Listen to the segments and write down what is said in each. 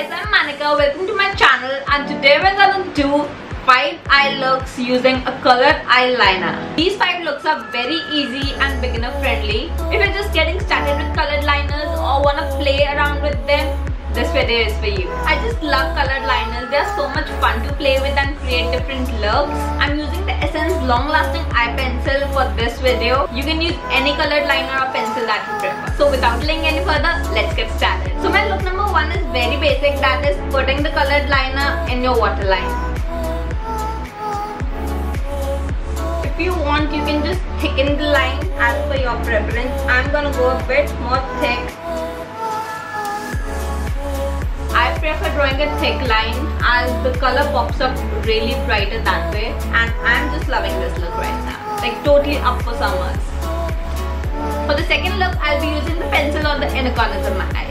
guys, I'm Manika. Welcome to my channel, and today we're gonna do 5 eye looks using a colored eyeliner. These 5 looks are very easy and beginner friendly. If you're just getting started with colored liners or wanna play around with them, this video is for you. I just love colored liners. They are so much fun to play with and create different looks. I'm using the Essence Long Lasting Eye Pencil for this video. You can use any colored liner or pencil that you prefer. So without delaying any further, let's get started. So my look number 1 is very basic. That is putting the colored liner in your waterline. If you want, you can just thicken the line as per your preference. I'm gonna go a bit more thick. I prefer drawing a thick line as the color pops up really brighter that way, and I'm just loving this look right now. Like totally up for summers. For the second look, I'll be using the pencil on the inner corners of my eyes.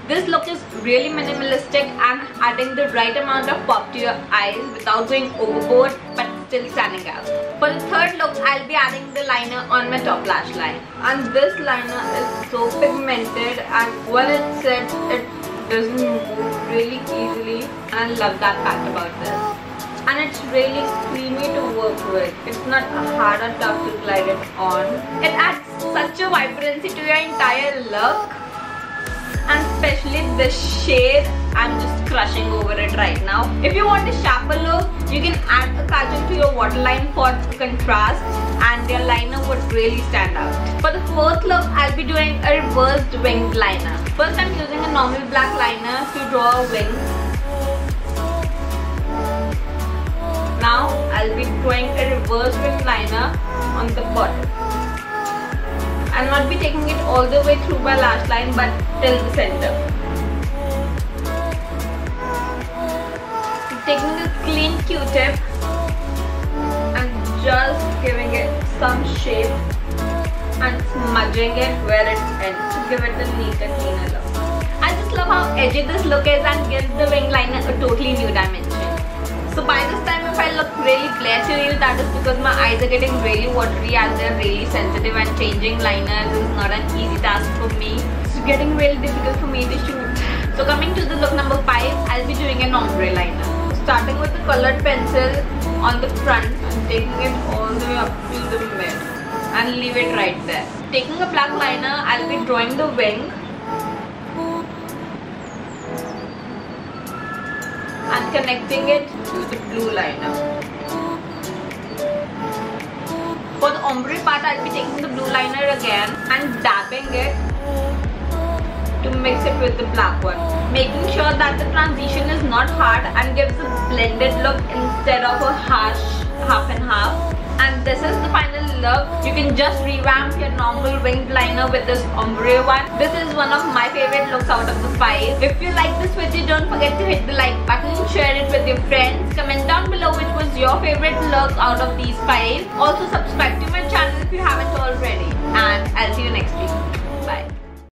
This look is really minimalistic and adding the right amount of pop to your eyes without going overboard but still standing out. For the third look, I'll be adding the liner on my top lash line. And this liner is so pigmented, and when it sets, it doesn't move really easily. And I love that fact about this. And it's really creamy to work with. It's not hard or tough to glide it on. It adds such a vibrancy to your entire look. And especially this shade, I'm just crushing over it right now. If you want a sharper look, you can add a kajal to your waterline for contrast, and your liner would really stand out. For the fourth look, I'll be doing a reversed winged liner. First, I'm using a normal black liner to draw a wing. Now, I'll be drawing a reversed winged liner on the bottom. I'll not be taking it all the way through my lash line, but till the center. I'm taking a clean Q-tip and just giving it some shape and smudging it where it ends to give it a neater, cleaner look. I just love how edgy this look is and gives the wing liner a totally new dimension. So by this time, if I look really glare to you, that is because my eyes are getting really watery as they're really sensitive, and changing liners is not an easy task for me. It's getting really difficult for me to shoot. So coming to the look number 5, I'll be doing an ombre liner. Starting with the colored pencil on the front and taking it all the way up to the mid and leave it right there. Taking a black liner, I'll be drawing the wing and connecting it to the blue liner. For the ombre part, I'll be taking the blue liner again and dabbing it to mix it with the black one, making sure that the transition is not hard and gives a blended look instead of a harsh half and half. And this is the final look. You can just revamp your normal winged liner with this ombre one. This is one of my favorite looks out of the 5. If you like this video, don't forget to hit the like button, share it with your friends, comment down below which was your favorite look out of these 5. Also subscribe to my channel if you haven't already, and I'll see you next week.